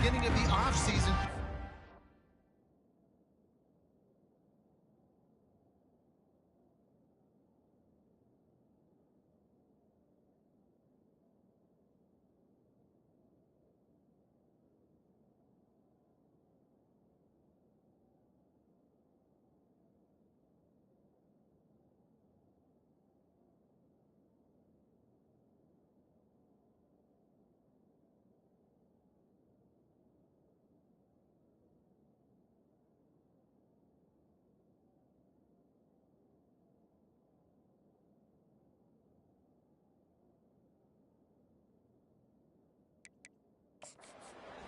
beginning of the offseason.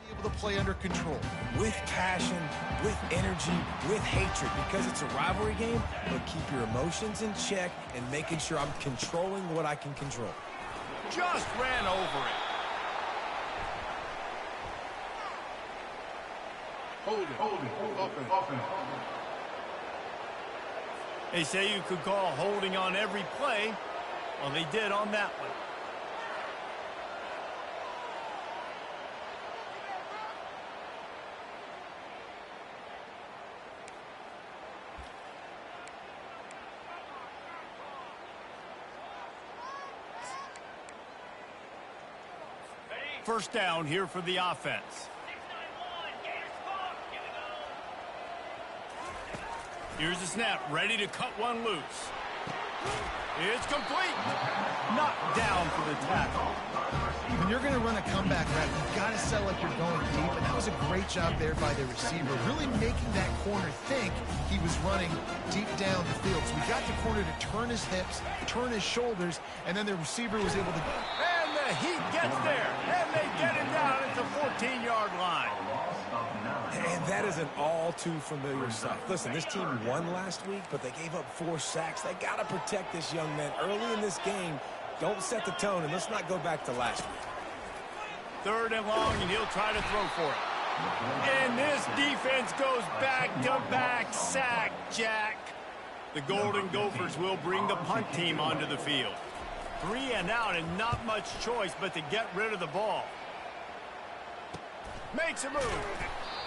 Able to play under control. With passion, with energy, with hatred, because it's a rivalry game, but keep your emotions in check and making sure I'm controlling what I can control. Just ran over it. Hold it. Offense. They say you could call holding on every play. Well, they did on that one. First down here for the offense. Here's the snap, ready to cut one loose. It's complete. Knocked down for the tackle. When you're going to run a comeback route, you've got to sell like you're going deep, and that was a great job there by the receiver, really making that corner think he was running deep down the field. So we got the corner to turn his hips, turn his shoulders, and then the receiver was able to... And the heat gets there, and they get it down at the 14-yard line. And that is an all too familiar sight. Listen, this team won last week, but they gave up 4 sacks. They got to protect this young man early in this game. Don't set the tone, and let's not go back to last week. 3rd and long, and he'll try to throw for it. And this defense goes back-to-back sack, Jack. The Golden Gophers will bring the punt team onto the field. 3 and out, and not much choice but to get rid of the ball. Makes a move.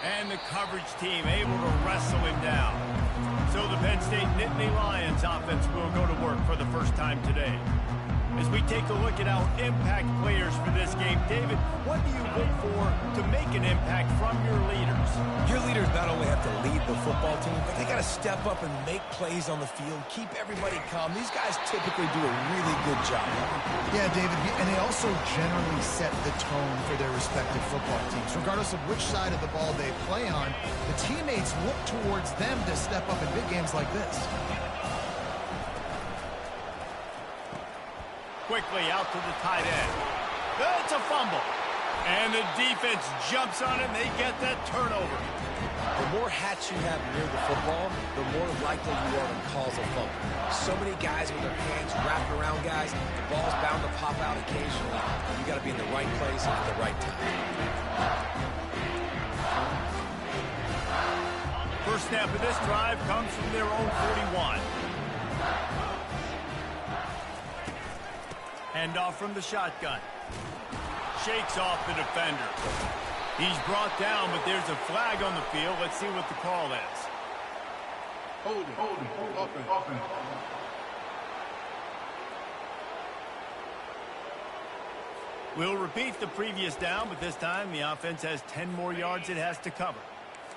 And the coverage team able to wrestle him down. So the Penn State Nittany Lions offense will go to work for the first time today. As we take a look at our impact players for this game, David, what do you look for to make an impact from your leaders? Your leaders not only have to lead the football team, but they got to step up and make plays on the field, keep everybody calm. These guys typically do a really good job. Yeah, David, and they also generally set the tone for their respective football teams. Regardless of which side of the ball they play on, the teammates look towards them to step up in big games like this. Quickly out to the tight end. That's a fumble. And the defense jumps on it, and they get that turnover. The more hats you have near the football, the more likely you are to cause a fumble. So many guys with their hands wrapped around guys, the ball's bound to pop out occasionally. You got to be in the right place at the right time. First snap of this drive comes from their own 41. Handoff from the shotgun. Shakes off the defender. He's brought down, but there's a flag on the field. Let's see what the call is. Hold it. Offense. We'll repeat the previous down, but this time the offense has 10 more yards it has to cover.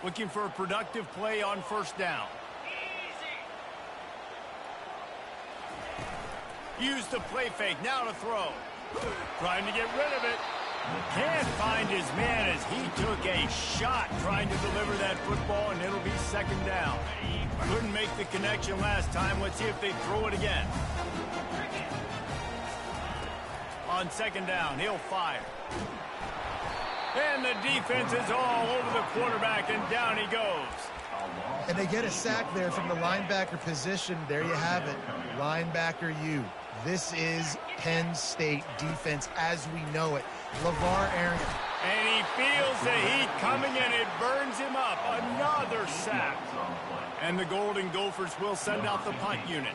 Looking for a productive play on first down. Use the play fake, now to throw. Trying to get rid of it. Can't find his man as he took a shot trying to deliver that football, and it'll be second down. Couldn't make the connection last time. Let's see if they throw it again. On second down, he'll fire. And the defense is all over the quarterback, and down he goes. And they get a sack there from the linebacker position. There you have it, linebacker U. This is Penn State defense as we know it. LeVar Arrington. And he feels the heat coming, and it burns him up. Another sack. And the Golden Gophers will send out the punt unit.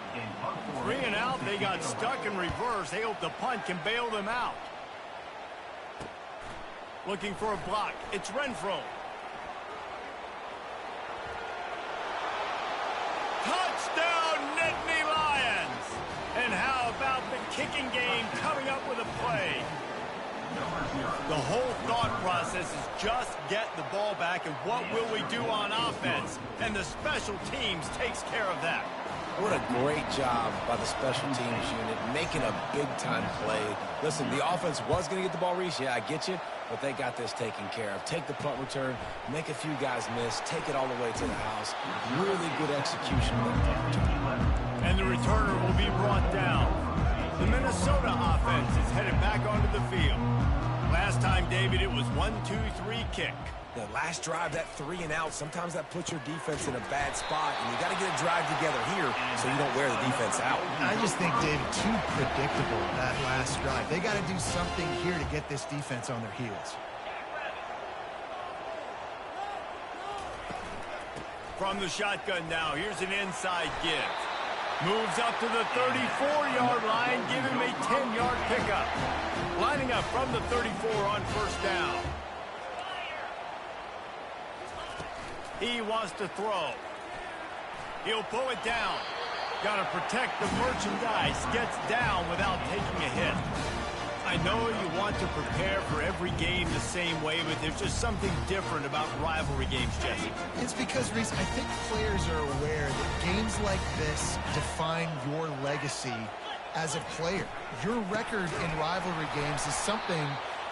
3 and out, they got stuck in reverse. They hope the punt can bail them out. Looking for a block. It's Renfro. Touchdown, Nittany Lions! And how about the kicking game coming up with a play? The whole thought process is just get the ball back, and what will we do on offense? And the special teams takes care of that. What a great job by the special teams unit, making a big-time play. Listen, the offense was going to get the ball, Reese. Yeah, I get you, but they got this taken care of. Take the punt return, make a few guys miss, take it all the way to the house. Really good execution of that punt return. And the returner will be brought down. The Minnesota offense is headed back onto the field. Last time, David, it was 1-2-3 kick. The last drive, that 3-and-out, sometimes that puts your defense in a bad spot, and you got to get a drive together here so you don't wear the defense out. I just think, David, too predictable, that last drive. They got to do something here to get this defense on their heels. From the shotgun now, here's an inside give. Moves up to the 34-yard line, give him a 10-yard pickup. Lining up from the 34 on first down. He wants to throw. He'll pull it down. Got to protect the merchandise. Gets down without taking a hit. I know you want to prepare for every game the same way, but there's just something different about rivalry games, Jesse. It's because, Reese, I think players are aware that games like this define your legacy as a player. Your record in rivalry games is something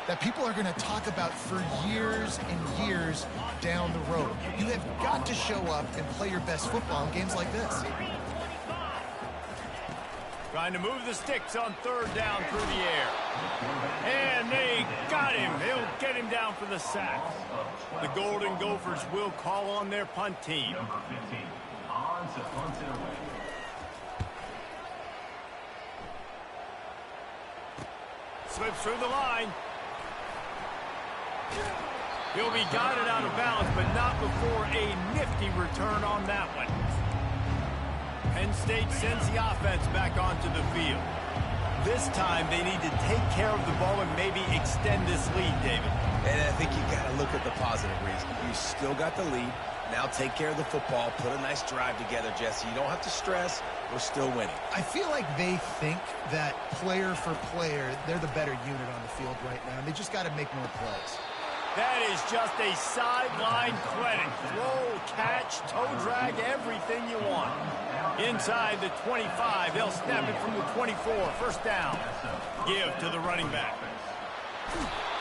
that people are going to talk about for years and years down the road. You have got to show up and play your best football in games like this. Trying to move the sticks on third down through the air. And they got him. They'll get him down for the sack. The Golden Gophers will call on their punt team. Slips through the line. He'll be guided out of bounds, but not before a nifty return on that one. Penn State sends the offense back onto the field. This time they need to take care of the ball and maybe extend this lead, David. And I think you got to look at the positive reason. You still got the lead. Now take care of the football. Put a nice drive together, Jesse. You don't have to stress. We're still winning. I feel like they think that player for player, they're the better unit on the field right now. They just got to make more plays. That is just a sideline clinic. Throw, catch, toe drag, everything you want. Inside the 25, they'll snap it from the 24. First down. Give to the running back.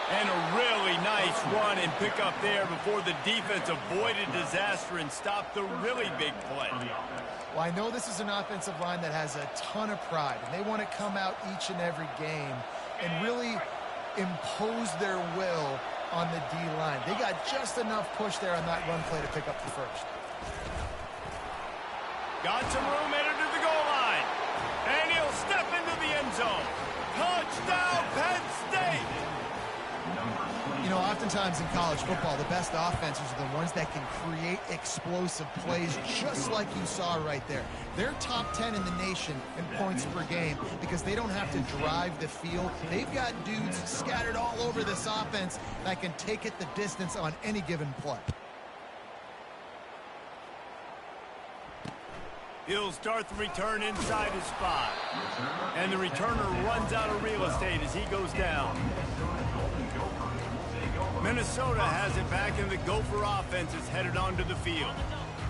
And a really nice run and pick up there before the defense avoided disaster and stopped the really big play. Well, I know this is an offensive line that has a ton of pride, and they want to come out each and every game and really impose their will on the D-line. They got just enough push there on that run play to pick up the first. Got some room headed to the goal line. And he'll step into the end zone. Touchdown, Penn State! You know, oftentimes in college football, the best offenses are the ones that can create explosive plays, just like you saw right there. They're top 10 in the nation in points per game because they don't have to drive the field. They've got dudes scattered all over this offense that can take it the distance on any given play. He'll start the return inside his spot. And the returner runs out of real estate as he goes down. Minnesota has it back, and the Gopher offense is headed onto the field.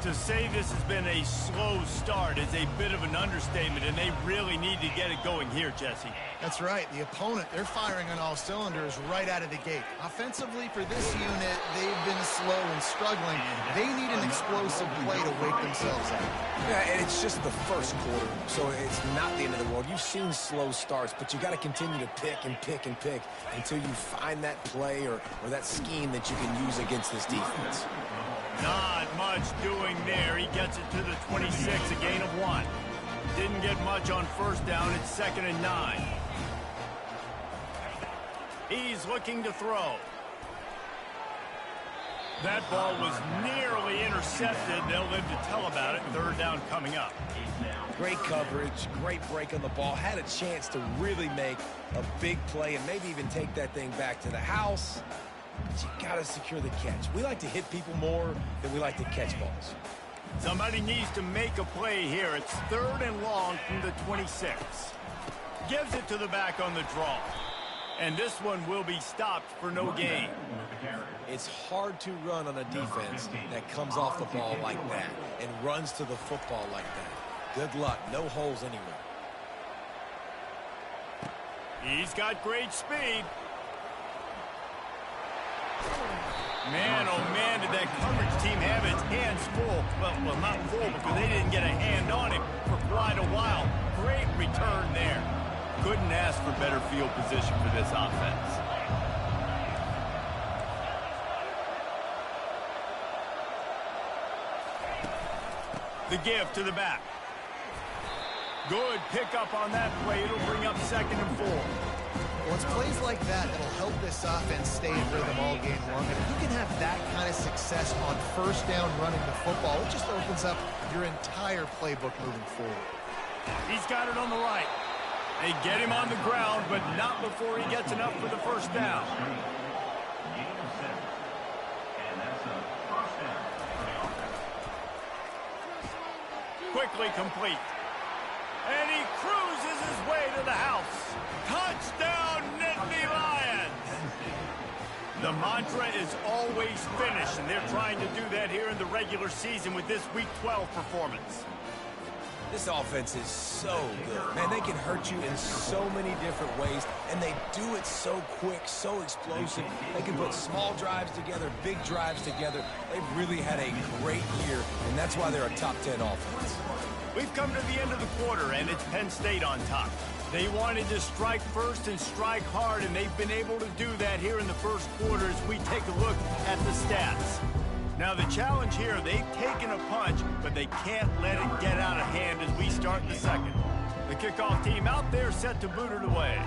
To say this has been a slow start is a bit of an understatement, and they really need to get it going here, Jesse. That's right. The opponent, they're firing on all cylinders right out of the gate. Offensively, for this unit, they've been slow and struggling. They need an explosive play to wake themselves up. Yeah, and it's just the first quarter, so it's not the end of the world. You've seen slow starts, but you got to continue to pick and pick and pick until you find that play or that scheme that you can use against this defense. Not much doing there. He gets it to the 26, a gain of 1. Didn't get much on first down. It's 2nd and 9. He's looking to throw. That ball was nearly intercepted. They'll live to tell about it. Third down coming up. Great coverage, great break on the ball. Had a chance to really make a big play and maybe even take that thing back to the house. but you got to secure the catch. We like to hit people more than we like to catch balls. Somebody needs to make a play here. It's 3rd and long from the 26. Gives it to the back on the draw. And this one will be stopped for no gain. It's hard to run on a defense that comes off the ball like that and runs to the football like that. Good luck. No holes anywhere. He's got great speed. Man, oh man, did that coverage team have its hands full. Well, not full because they didn't get a hand on him for quite a while. Great return there. Couldn't ask for better field position for this offense. The give to the back. Good pickup on that play. It'll bring up 2nd and 4. Well, it's plays like that that'll help this offense stay in rhythm all game long. And if you can have that kind of success on 1st down running the football, it just opens up your entire playbook moving forward. He's got it on the right. They get him on the ground, but not before he gets enough for the 1st down. Quickly complete. And he cruises his way to the house. Touchdown, Nittany Lions! The mantra is always finish, and they're trying to do that here in the regular season with this Week 12 performance. This offense is so good. Man, they can hurt you in so many different ways, and they do it so quick, so explosive. They can put small drives together, big drives together. They've really had a great year, and that's why they're a top 10 offense. We've come to the end of the quarter, and it's Penn State on top. They wanted to strike first and strike hard, and they've been able to do that here in the 1st quarter as we take a look at the stats. Now, the challenge here, they've taken a punch, but they can't let it get out of hand as we start the 2nd. The kickoff team out there set to boot it away.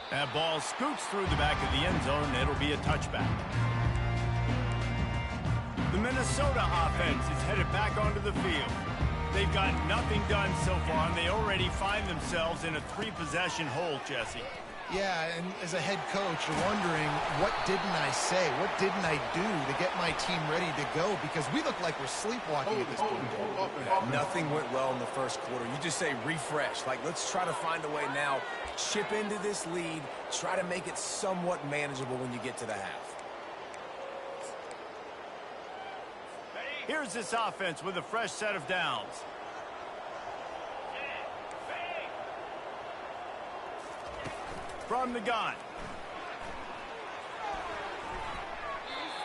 That ball scoots through the back of the end zone, and it'll be a touchback. The Minnesota offense is headed back onto the field. They've got nothing done so far, and they already find themselves in a 3-possession hole, Jesse. Yeah, and as a head coach, you're wondering, what didn't I say? What didn't I do to get my team ready to go? Because we look like we're sleepwalking at this point. Nothing went well in the 1st quarter. You just say refresh. Like, let's try to find a way now. Chip into this lead. Try to make it somewhat manageable when you get to the half. Here's this offense with a fresh set of downs. From the gun.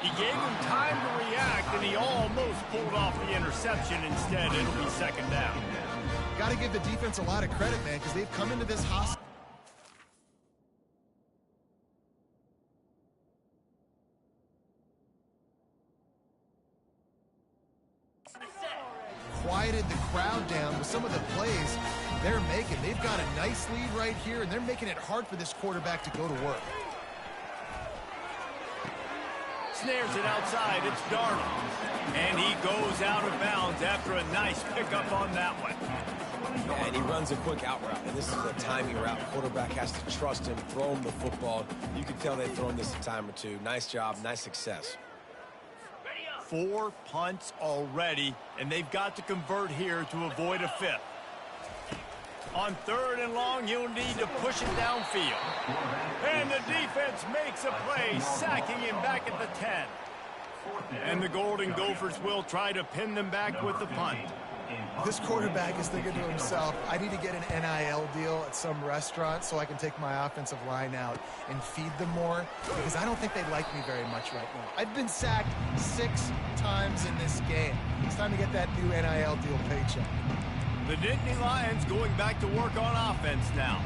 He gave him time to react, and he almost pulled off the interception. Instead, it'll be 2nd down. Got to give the defense a lot of credit, man, because they've come into this hostile. Quieted the crowd down with some of the plays they're making. They've got a nice lead right here, and they're making it hard for this quarterback to go to work. Snares it outside. It's Darnold. And he goes out of bounds after a nice pickup on that one. Yeah, and he runs a quick out route, and this is a timing route. Quarterback has to trust him, throw him the football. You can tell they've thrown this a time or two. Nice job, nice success. 4 punts already, and they've got to convert here to avoid a 5th. On 3rd and long, you'll need to push it downfield. And the defense makes a play, sacking him back at the 10. And the Golden Gophers will try to pin them back with the punt. This quarterback is thinking to himself, I need to get an NIL deal at some restaurant so I can take my offensive line out and feed them more, because I don't think they like me very much right now. I've been sacked 6 times in this game. It's time to get that new NIL deal paycheck. The Nittany Lions going back to work on offense now.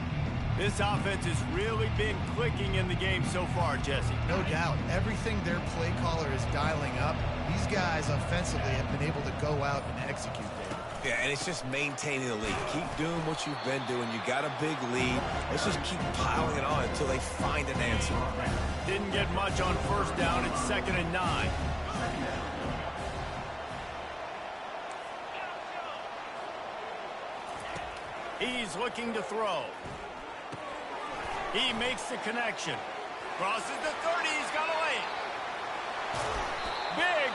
This offense has really been clicking in the game so far, Jesse. No doubt. Everything their play caller is dialing up, these guys offensively have been able to go out and execute there. Yeah, and it's just maintaining the lead. Keep doing what you've been doing. You got a big lead. Let's just keep piling it on until they find an answer. Didn't get much on 1st down. It's 2nd and 9. He's looking to throw. He makes the connection. Crosses the 30. He's got a lane.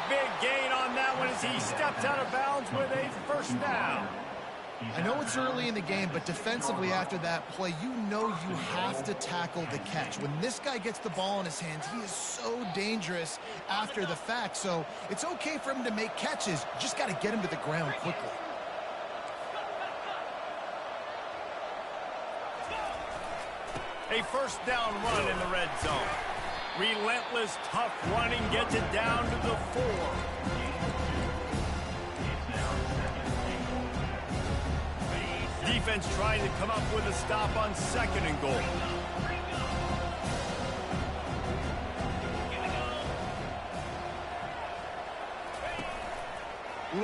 Big gain on that one as he steps out of bounds with a first down. I know it's early in the game, but defensively after that play, you know you have to tackle the catch. When this guy gets the ball in his hands, he is so dangerous after the fact. So it's okay for him to make catches. You just got to get him to the ground quickly. A first down run in the red zone. Relentless, tough running gets it down to the 4. Defense trying to come up with a stop on 2nd and goal.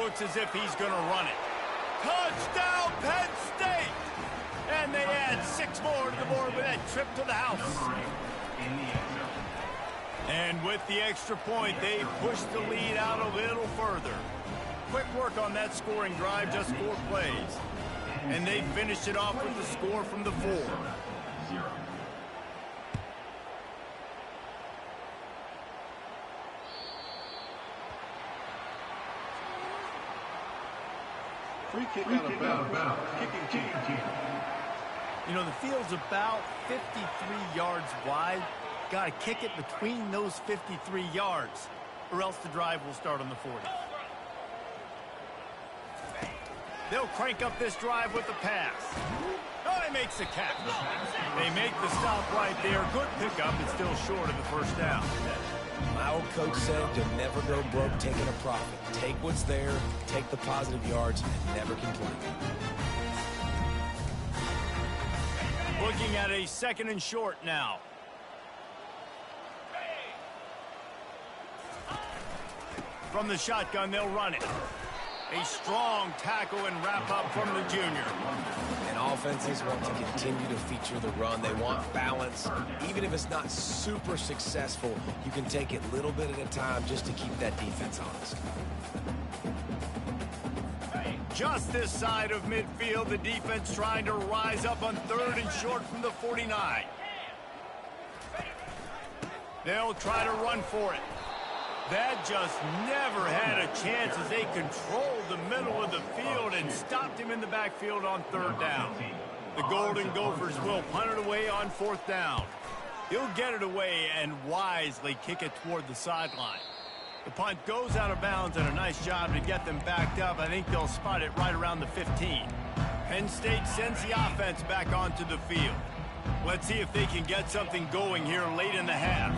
Looks as if he's going to run it. Touchdown, Penn State! And they add 6 more to the board with that trip to the house. And with the extra point, they push the lead out a little further. Quick work on that scoring drive, just 4 plays. And they finished it off with the score from the 4. Free kick out of bounds. Kicking team. You know, the field's about 53 yards wide. Got to kick it between those 53 yards, or else the drive will start on the 40. They'll crank up this drive with the pass. Oh, he makes the catch. They make the stop right there. Good pickup. It's still short of the first down. My old coach said you'll never go broke taking a profit. Take what's there, take the positive yards, and never complain. Looking at a 2nd and short now. From the shotgun, they'll run it. A strong tackle and wrap up from the junior. And offenses want to continue to feature the run. They want balance. Even if it's not super successful, you can take it little bit at a time just to keep that defense honest. Just this side of midfield, the defense trying to rise up on 3rd and short from the 49. They'll try to run for it. That just never had a chance as they controlled the middle of the field and stopped him in the backfield on 3rd down. The Golden Gophers will punt it away on 4th down. He'll get it away and wisely kick it toward the sideline. The punt goes out of bounds, and a nice job to get them backed up. I think they'll spot it right around the 15. Penn State sends the offense back onto the field. Let's see if they can get something going here late in the half.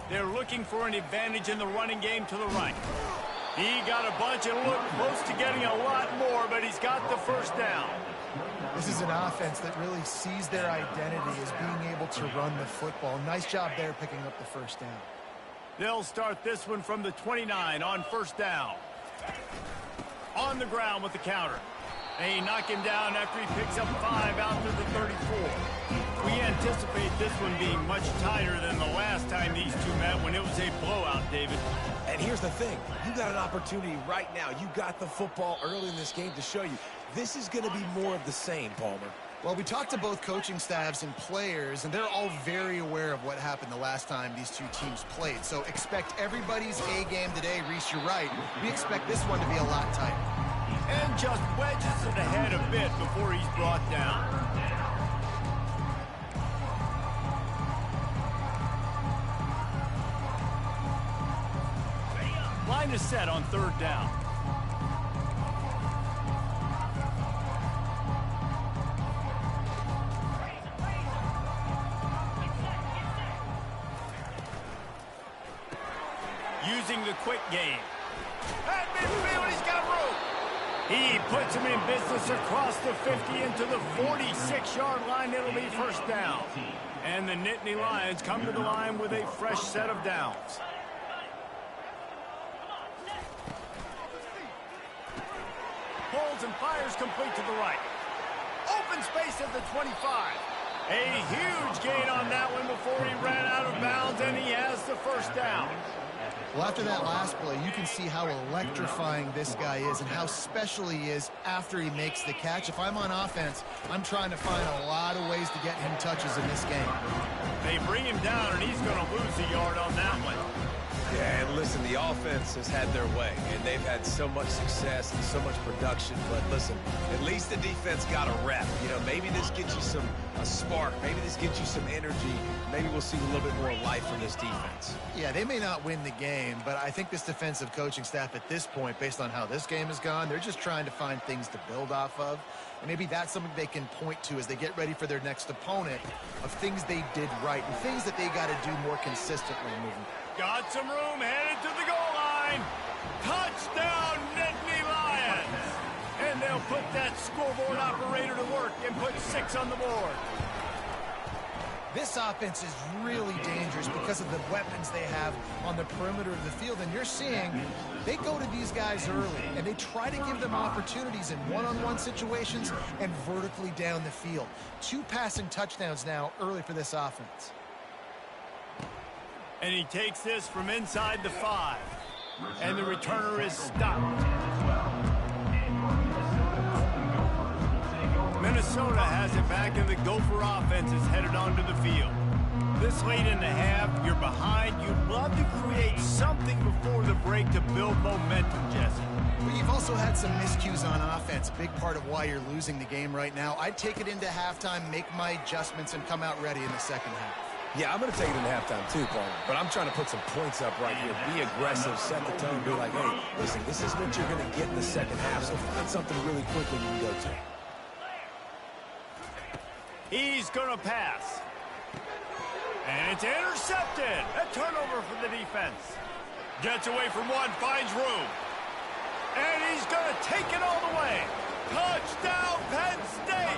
They're looking for an advantage in the running game to the right. He got a bunch and looked close to getting a lot more, but he's got the first down. This is an offense that really sees their identity as being able to run the football. Nice job there picking up the first down. They'll start this one from the 29 on 1st down. On the ground with the counter. They knock him down after he picks up 5 out to the 34. We anticipate this one being much tighter than the last time these two met when it was a blowout, David. And here's the thing. You got an opportunity right now. You got the football early in this game to show you. This is going to be more of the same, Palmer. Well, we talked to both coaching staffs and players, and they're all very aware of what happened the last time these two teams played. So expect everybody's A game today. Reese, you're right. We expect this one to be a lot tighter. And just wedges it ahead a bit before he's brought down. Line is set on 3rd down. Using the quick game. At midfield, he's got room. He puts him in business across the 50 into the 46-yard line. It'll be first down. And the Nittany Lions come to the line with a fresh set of downs. Holds and fires complete to the right. Open space at the 25. A huge gain on that one before he ran out of bounds, and he has the first down. Well, after that last play, you can see how electrifying this guy is and how special he is after he makes the catch. If I'm on offense, I'm trying to find a lot of ways to get him touches in this game. They bring him down, and he's going to lose a yard on that one. Yeah, and listen, the offense has had their way, and they've had so much success and so much production. But listen, at least the defense got a rep. You know, maybe this gets you a spark. Maybe this gets you some energy. Maybe we'll see a little bit more life from this defense. Yeah, they may not win the game, but I think this defensive coaching staff at this point, based on how this game has gone, they're just trying to find things to build off of. And maybe that's something they can point to as they get ready for their next opponent of things they did right and things that they got to do more consistently moving forward. Got some room, headed to the goal line. Touchdown, Nittany Lions. And they'll put that scoreboard operator to work and put 6 on the board. This offense is really dangerous because of the weapons they have on the perimeter of the field. And you're seeing they go to these guys early, and they try to give them opportunities in one-on-one situations and vertically down the field. 2 passing touchdowns now early for this offense. And he takes this from inside the 5. And the returner is stopped. Minnesota has it back, and the Gopher offense is headed onto the field. This late in the half, you're behind. You'd love to create something before the break to build momentum, Jesse. Well, you've also had some miscues on offense, a big part of why you're losing the game right now. I'd take it into halftime, make my adjustments, and come out ready in the second half. Yeah, I'm going to take it in halftime too, Paul. But I'm trying to put some points up right here. Be aggressive, set the tone, be like, hey, listen, this is what you're going to get in the second half, so find something really quickly you can go to. He's going to pass. And it's intercepted. A turnover for the defense. Gets away from one, finds room. And he's going to take it all the way. Touchdown, Penn State.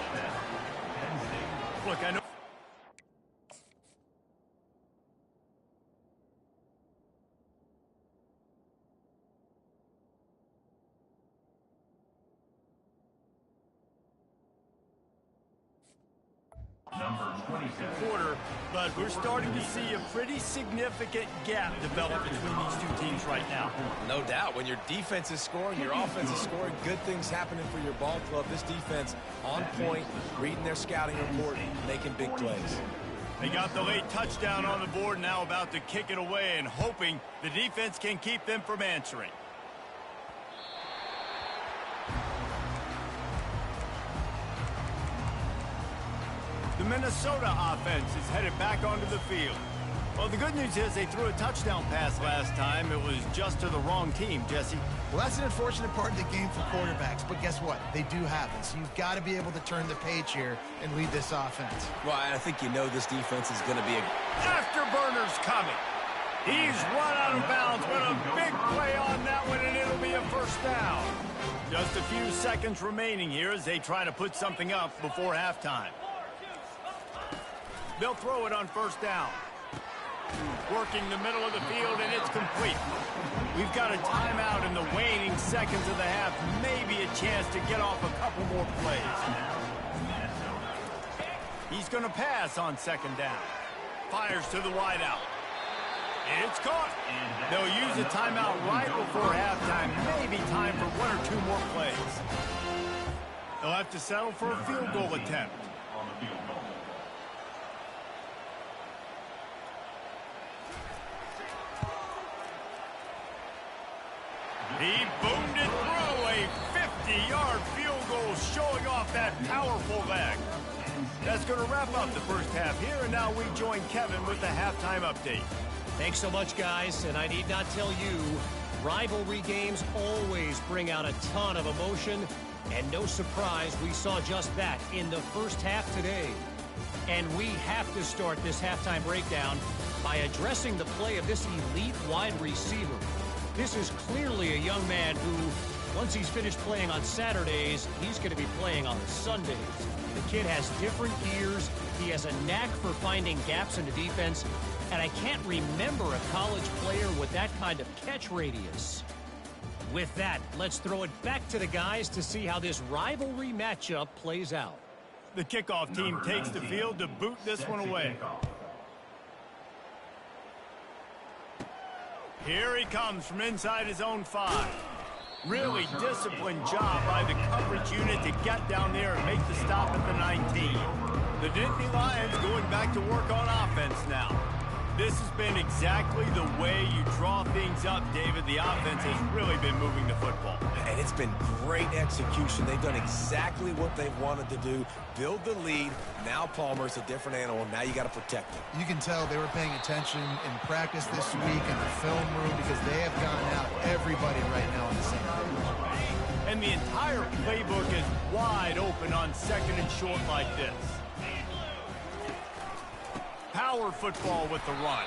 Look, I know. Quarter, but we're starting to see a pretty significant gap develop between these two teams right now. No doubt. When your defense is scoring, your offense is scoring, good things happening for your ball club. This defense on point, reading their scouting report, making big plays. They got the late touchdown on the board, now about to kick it away and hoping the defense can keep them from answering. The Minnesota offense is headed back onto the field. Well, the good news is they threw a touchdown pass last time. It was just to the wrong team, Jesse. Well, that's an unfortunate part of the game for quarterbacks, but guess what? They do happen, so you've got to be able to turn the page here and lead this offense. Well, I think you know this defense is going to be a... Afterburner's coming. He's run out of bounds, but a big play on that one, and it'll be a first down. Just a few seconds remaining here as they try to put something up before halftime. They'll throw it on first down. Working the middle of the field, and it's complete. We've got a timeout in the waning seconds of the half. Maybe a chance to get off a couple more plays. He's going to pass on second down. Fires to the wideout. It's caught. They'll use a timeout right before halftime. Maybe time for 1 or 2 more plays. They'll have to settle for a field goal attempt. He boomed it through, a 50-yard field goal showing off that powerful leg. That's going to wrap up the first half here, and now we join Kevin with the halftime update. Thanks so much, guys, and I need not tell you, rivalry games always bring out a ton of emotion, and no surprise we saw just that in the first half today. And we have to start this halftime breakdown by addressing the play of this elite wide receiver. This is clearly a young man who, once he's finished playing on Saturdays, he's going to be playing on Sundays. The kid has different gears. He has a knack for finding gaps in the defense. And I can't remember a college player with that kind of catch radius. With that, let's throw it back to the guys to see how this rivalry matchup plays out. The kickoff team takes the field to boot this one away. Here he comes from inside his own 5. Really disciplined job by the coverage unit to get down there and make the stop at the 19. The Nittany Lions going back to work on offense now. This has been exactly the way you draw things up, David. The offense has really been moving the football. And it's been great execution. They've done exactly what they've wanted to do. Build the lead. Now Palmer's a different animal. Now you got to protect him. You can tell they were paying attention in practice this week in the film room because they have gone out everybody right now on the same page. And the entire playbook is wide open on 2nd and short like this. Power football with the run.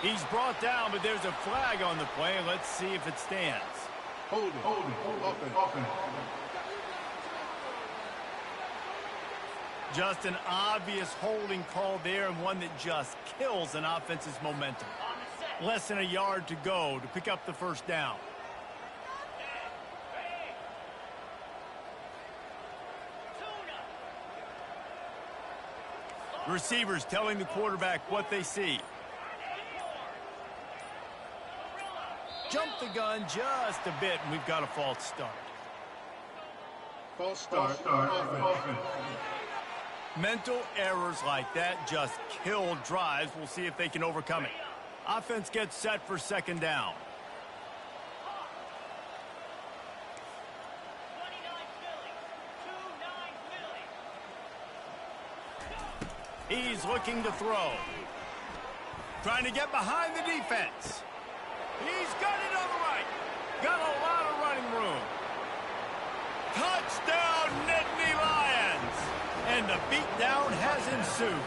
He's brought down, but there's a flag on the play. Let's see if it stands. Hold it. Offense. Just an obvious holding call there, and one that just kills an offense's momentum. Less than a yard to go to pick up the first down. Receivers telling the quarterback what they see. Jump the gun just a bit, and we've got a false start. False start. Offense. Mental errors like that just kill drives. We'll see if they can overcome it. Offense gets set for 2nd down. He's looking to throw. Trying to get behind the defense. He's got it on the right. Got a lot of running room. Touchdown, Nittany Lions! And the beatdown has ensued.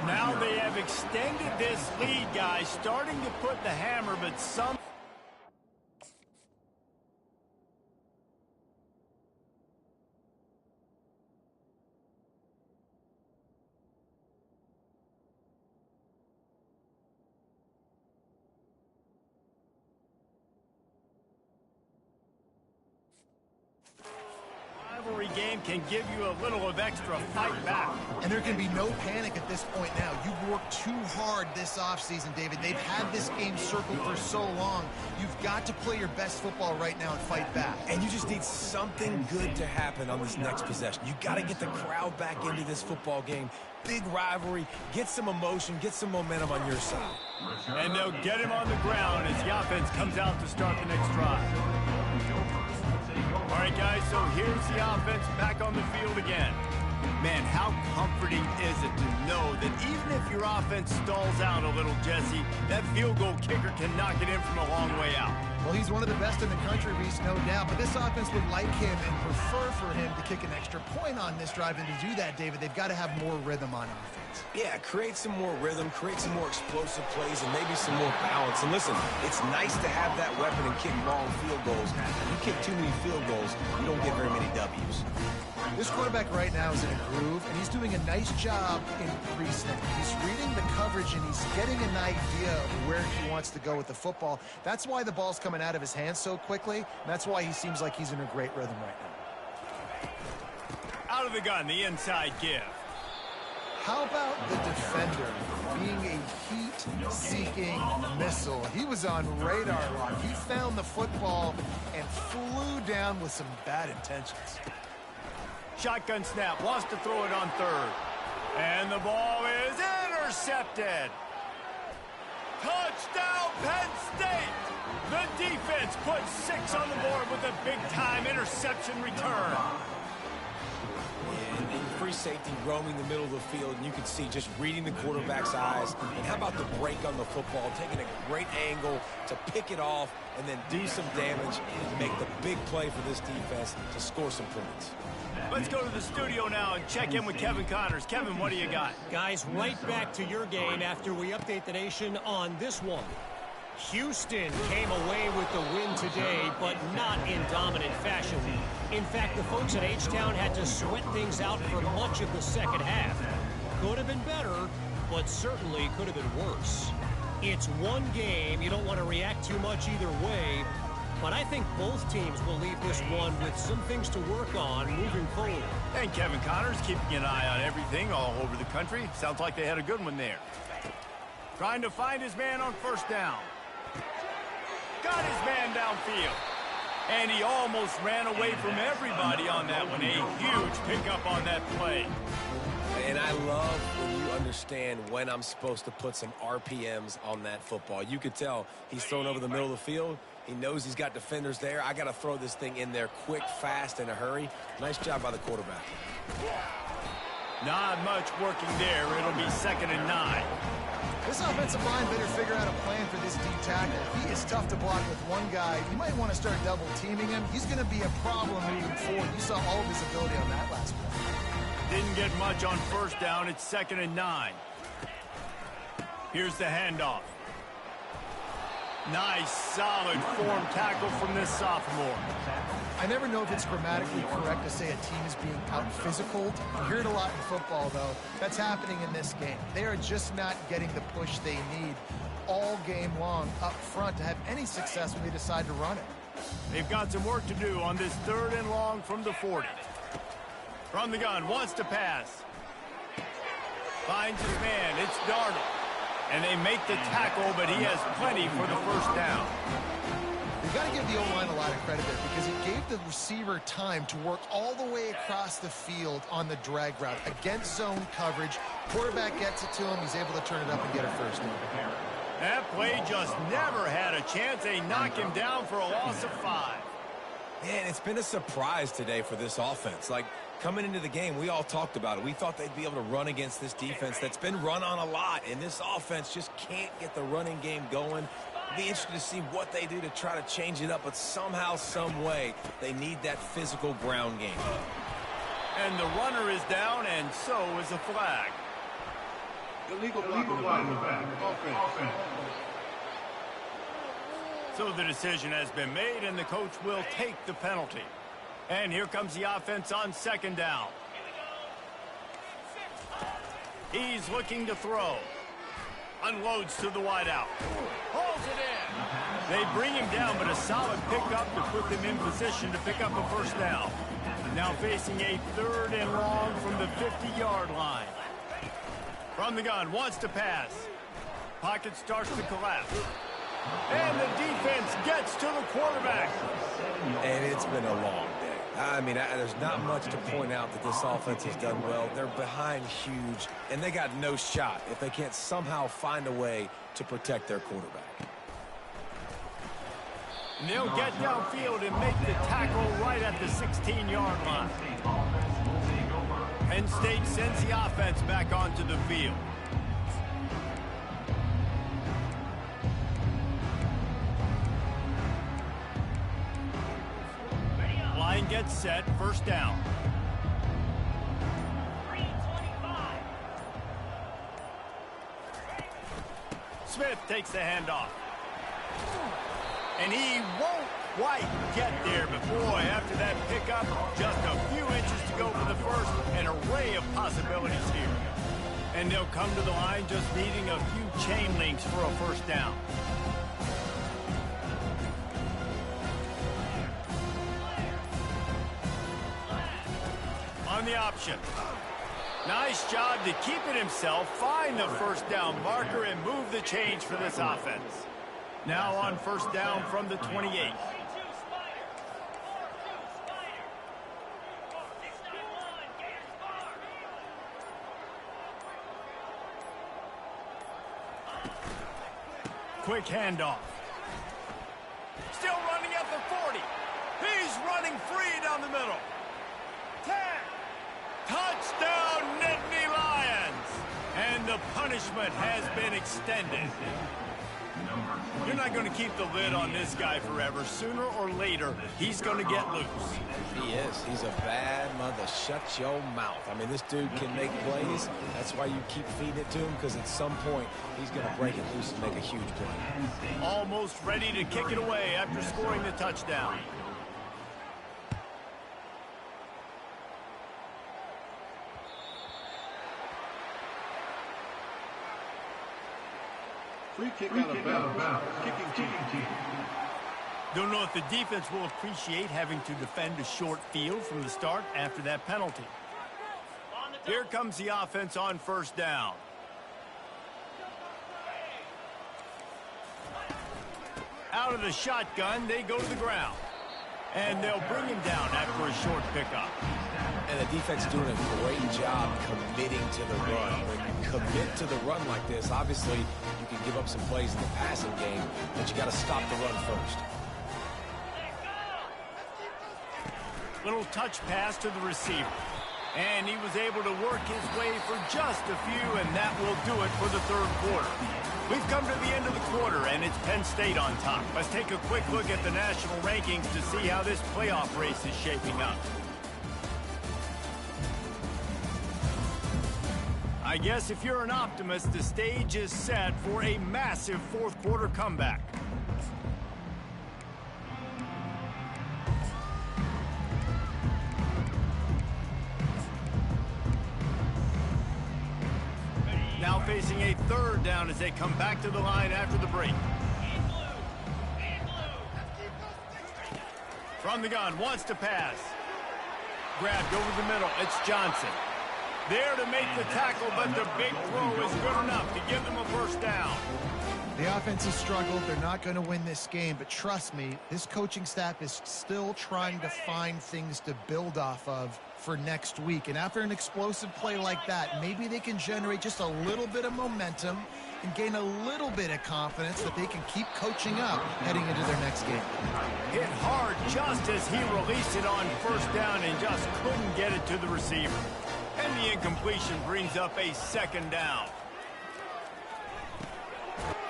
Now they have extended this lead, guys, starting to put the hammer, but some... game can give you a little of extra fight back. And there can be no panic at this point now. You've worked too hard this offseason, David. They've had this game circled for so long. You've got to play your best football right now and fight back. And you just need something good to happen on this next possession. You got to get the crowd back into this football game. Big rivalry. Get some emotion. Get some momentum on your side. And they'll get him on the ground as the offense comes out to start the next drive. All right, guys, so here's the offense back on the field again. Man, how comforting is it to know that even if your offense stalls out a little, Jesse, that field goal kicker can knock it in from a long way out. Well, he's one of the best in the country, Reese, no doubt. But this offense would like him and prefer for him to kick an extra point on this drive. And to do that, David, they've got to have more rhythm on offense. Yeah, create some more rhythm, create some more explosive plays, and maybe some more balance. And listen, it's nice to have that weapon and kick long field goals. If you kick too many field goals, you don't get very many W's. This quarterback right now is in a groove, and he's doing a nice job in pre-snap. He's reading the coverage, and he's getting an idea of where he wants to go with the football. That's why the ball's coming out of his hands so quickly, and that's why he seems like he's in a great rhythm right now. Out of the gun, the inside give. How about the defender being a heat-seeking missile? He was on radar lock. He found the football and flew down with some bad intentions. Shotgun snap, wants to throw it on third. And the ball is intercepted. Touchdown, Penn State! The defense puts 6 on the board with a big-time interception return. And free safety roaming the middle of the field, and you can see just reading the quarterback's eyes. And how about the break on the football, taking a great angle to pick it off and then do some damage and make the big play for this defense to score some points. Let's go to the studio now and check in with Kevin Connors. Kevin, what do you got? Guys, right back to your game after we update the nation on this one. Houston came away with the win today, but not in dominant fashion. In fact, the folks at H-Town had to sweat things out for much of the second half. Could have been better, but certainly could have been worse. It's one game. You don't want to react too much either way. but I think both teams will leave this one with some things to work on moving forward. And Kevin Connors keeping an eye on everything all over the country. Sounds like they had a good one there. Trying to find his man on first down. Got his man downfield. And he almost ran away from everybody on that one. A huge pickup on that play. And I love when you understand when I'm supposed to put some RPMs on that football. You could tell he's thrown over the middle of the field. He knows he's got defenders there. I got to throw this thing in there quick, fast, in a hurry. Nice job by the quarterback. Not much working there. It'll be 2nd and 9. This offensive line better figure out a plan for this D tackle. He is tough to block with one guy. You might want to start double teaming him. He's going to be a problem moving forward. You saw all of his ability on that last play. Didn't get much on first down. It's 2nd and 9. Here's the handoff. Nice, solid form tackle from this sophomore. I never know if it's grammatically correct to say a team is being out-physical. You hear it a lot in football, though. That's happening in this game. They are just not getting the push they need all game long up front to have any success when they decide to run it. They've got some work to do on this 3rd and long from the 40. From the gun, wants to pass. Finds his man. It's Darnold. And they make the tackle, but he has plenty for the first down. You've got to give the O-line a lot of credit there because it gave the receiver time to work all the way across the field on the drag route against zone coverage. Quarterback gets it to him. He's able to turn it up and get a first down. That play just never had a chance. They knock him down for a loss of 5. Man, it's been a surprise today for this offense. Like, coming into the game, we all talked about it. We thought they'd be able to run against this defense that's been run on a lot, and this offense just can't get the running game going. Be interested to see what they do to try to change it up, but somehow, some way, they need that physical ground game. And the runner is down, and so is a flag. Illegal block in the back. Offense. So the decision has been made, and the coach will take the penalty. And here comes the offense on 2nd down. He's looking to throw. Unloads to the wideout. Holds it in. They bring him down, but a solid pickup to put them in position to pick up a first down. Now facing a 3rd and long from the 50-yard line. From the gun, wants to pass. Pocket starts to collapse. And the defense gets to the quarterback. And it's been a long day. I mean, there's not much to point out that this offense has done well. They're behind huge, and they got no shot if they can't somehow find a way to protect their quarterback. And they'll get downfield and make the tackle right at the 16-yard line. Penn State sends the offense back onto the field. Line gets set, first down. Smith takes the handoff. And he won't quite get there, but boy, after that pickup, just a few inches to go for the first, an array of possibilities here. And they'll come to the line just needing a few chain links for a first down. On the option. Nice job to keep it himself, find the first down marker, and move the change for this offense. Now on first down from the 28. Quick handoff. Still running at the 40. He's running free down the middle. 10. Touchdown, Nittany Lions! And the punishment has been extended. You're not going to keep the lid on this guy forever. Sooner or later, he's going to get loose. He is. He's a bad mother. Shut your mouth. I mean, this dude can make plays. That's why you keep feeding it to him, because at some point, he's going to break it loose and make a huge play. Almost ready to kick it away after scoring the touchdown. Free kick out of bounds. Kicking team. Don't know if the defense will appreciate having to defend a short field from the start after that penalty. Here comes the offense on first down. Out of the shotgun, they go to the ground. And they'll bring him down after a short pickup. And the defense doing a great job committing to the run. When you commit to the run like this, obviously you can give up some plays in the passing game, but you got to stop the run first. Little touch pass to the receiver. And he was able to work his way for just a few, and that will do it for the third quarter. We've come to the end of the quarter, and it's Penn State on top. Let's take a quick look at the national rankings to see how this playoff race is shaping up. I guess if you're an optimist, the stage is set for a massive fourth quarter comeback. Now facing a third down as they come back to the line after the break. From the gun, wants to pass. Grabbed over the middle, it's Johnson. There to make the tackle, but the big throw is good enough to give them a first down. The offense has struggled. They're not going to win this game, but trust me, this coaching staff is still trying to find things to build off of for next week. And after an explosive play like that, maybe they can generate just a little bit of momentum and gain a little bit of confidence that they can keep coaching up heading into their next game. Hit hard just as he released it on first down and just couldn't get it to the receiver. And the incompletion brings up a second down.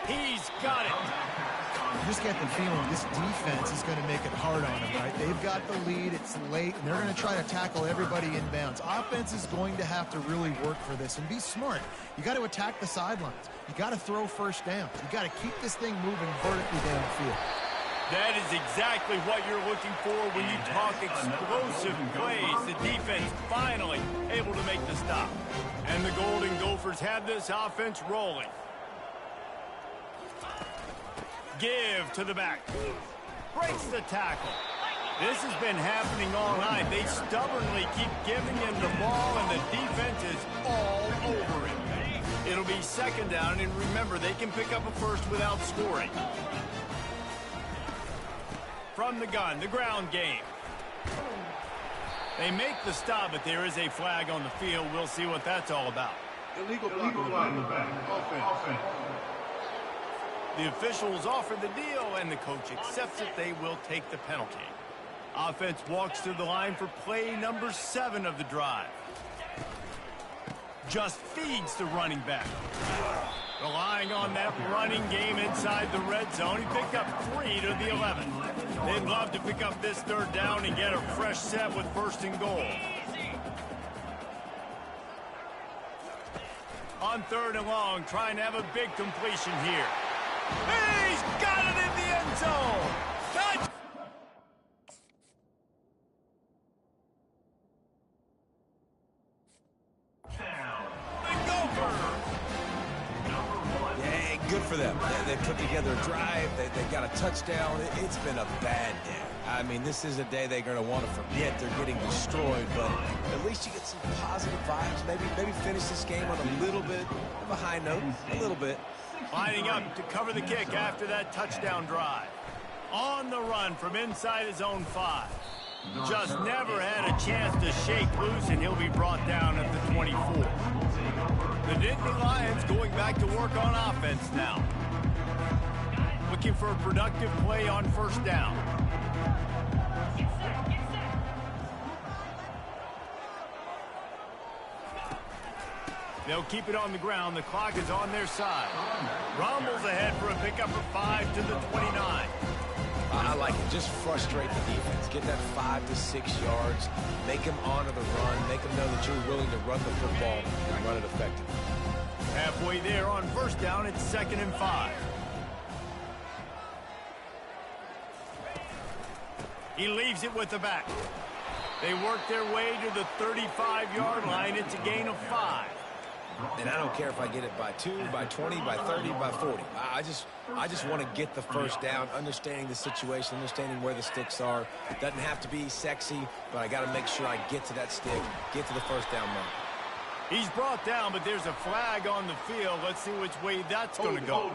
He's got it. You just get the feeling this defense is going to make it hard on them, right? They've got the lead, it's late, and they're going to try to tackle everybody inbounds. Offense is going to have to really work for this and be smart. You got to attack the sidelines. You got to throw first downs. You got to keep this thing moving vertically downfield. That is exactly what you're looking for when you talk explosive plays. The defense finally able to make the stop. And the Golden Gophers have this offense rolling. Give to the back. Breaks the tackle. This has been happening all night. They stubbornly keep giving him the ball, and the defense is all over it. It'll be second down, and remember, they can pick up a first without scoring. From the gun, the ground game. They make the stop, but there is a flag on the field. We'll see what that's all about. Illegal block in the back. Offense. The officials offer the deal, and the coach accepts it. They will take the penalty. Offense walks to the line for play number 7 of the drive. Just feeds the running back. Relying on that running game inside the red zone. He picked up 3 to the 11. They'd love to pick up this third down and get a fresh set with first and goal. On third and long, trying to have a big completion here. He's got it in the end zone. Touch. Yeah, good for them. They put together a drive. They got a touchdown. It's been a bad day. I mean, this is a day they're going to want to forget. They're getting destroyed, but at least you get some positive vibes. Maybe finish this game on a little bit of a high note, a little bit. Lining up to cover the kick after that touchdown drive. On the run from inside his own 5. Just never had a chance to shake loose, and he'll be brought down at the 24. The Nittany Lions going back to work on offense now. Looking for a productive play on first down. They'll keep it on the ground. The clock is on their side. Rumbles ahead for a pickup of 5 to the 29. I like it. Just frustrate the defense. Get that 5 to 6 yards. Make them honor the run. Make them know that you're willing to run the football and run it effectively. Halfway there on first down, it's 2nd and 5. He leaves it with the back. They work their way to the 35-yard line. It's a gain of 5. And I don't care if I get it by 2, by 20, by 30, by 40. I just want to get the first down, understanding the situation, understanding where the sticks are. It doesn't have to be sexy, but I got to make sure I get to that stick, get to the first down mark. He's brought down, but there's a flag on the field. Let's see which way that's going to go.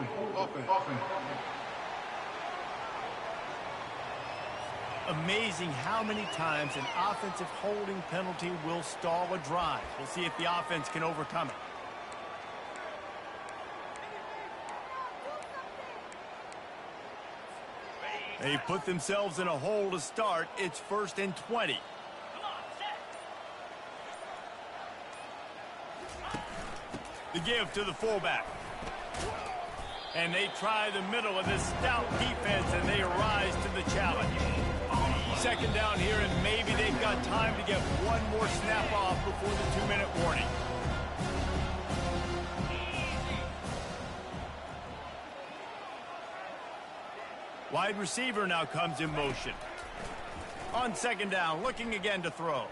Amazing how many times an offensive holding penalty will stall a drive. We'll see if the offense can overcome it. They put themselves in a hole to start. It's 1st and 20. The give to the fullback. And they try the middle of this stout defense, and they rise to the challenge. 2nd down here, and maybe they've got time to get one more snap off before the 2-minute warning. Wide receiver now comes in motion. On 2nd down, looking again to throw.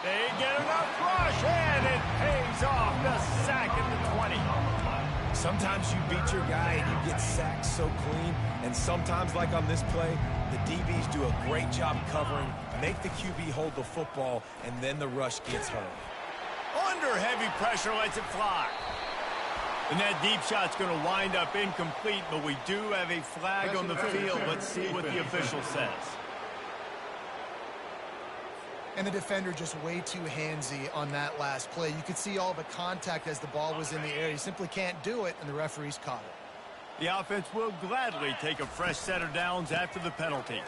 They get enough rush, and it pays off. The sack at the 20. Sometimes you beat your guy and you get sacked so clean, and sometimes, like on this play, the DBs do a great job covering, make the QB hold the football, and then the rush gets home. Under heavy pressure, lets it fly. And that deep shot's going to wind up incomplete, but we do have a flag on the field. Let's see what the official says. And the defender just way too handsy on that last play. You could see all the contact as the ball was in the air. He simply can't do it, and the referee's caught it. The offense will gladly take a fresh set of downs after the penalty.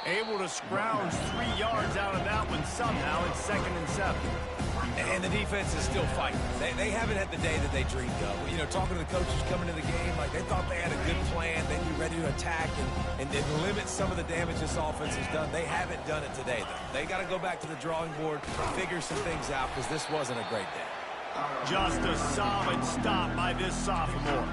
Able to scrounge 3 yards out of that one somehow. It's 2nd and 7. And the defense is still fighting. They haven't had the day that they dreamed of. You know, talking to the coaches coming to the game, like they thought they had a good plan. They'd be ready to attack and limit some of the damage this offense has done. They haven't done it today, though. They got to go back to the drawing board, figure some things out, because this wasn't a great day. Just a solid stop by this sophomore.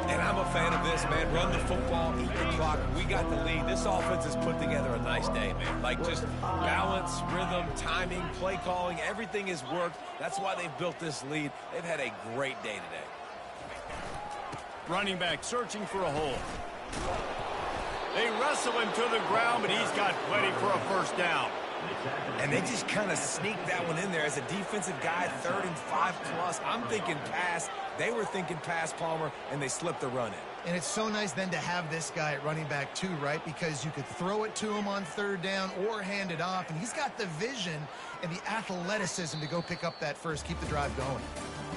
And I'm a fan of this, man. Run the football, eat the clock. We got the lead. This offense has put together a nice day, man. Like just balance, rhythm, timing, play calling, everything has worked. That's why they've built this lead. They've had a great day today. Running back searching for a hole. They wrestle him to the ground, but he's got plenty for a first down. And they just kind of sneaked that one in there as a defensive guy, 3rd and 5+. I'm thinking pass. They were thinking pass, Palmer, and they slipped the run in. And it's so nice then to have this guy at running back too, right? Because you could throw it to him on 3rd down or hand it off, and he's got the vision and the athleticism to go pick up that first, keep the drive going.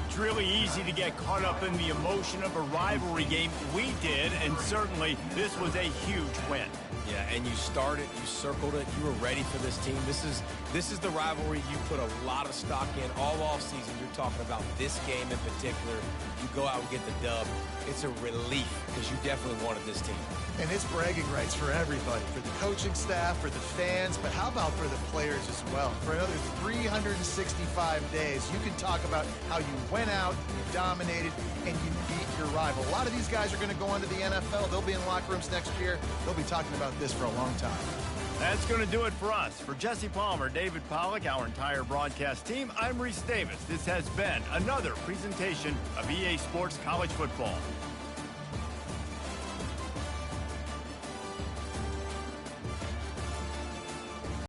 It's really easy to get caught up in the emotion of a rivalry game. We did, and certainly this was a huge win. Yeah, and you started, you circled it, you were ready for this team. This is the rivalry you put a lot of stock in all offseason. You're talking about this game in particular. You go out and get the dub. It's a relief because you definitely wanted this team. And it's bragging rights for everybody, for the coaching staff, for the fans, but how about for the players as well? For another 365 days, you can talk about how you went out, you dominated, and you beat your rival. A lot of these guys are going to go on to the NFL. They'll be in locker rooms next year. They'll be talking about this for a long time. That's going to do it for us. For Jesse Palmer, David Pollack, our entire broadcast team, I'm Reese Davis. This has been another presentation of EA Sports College Football.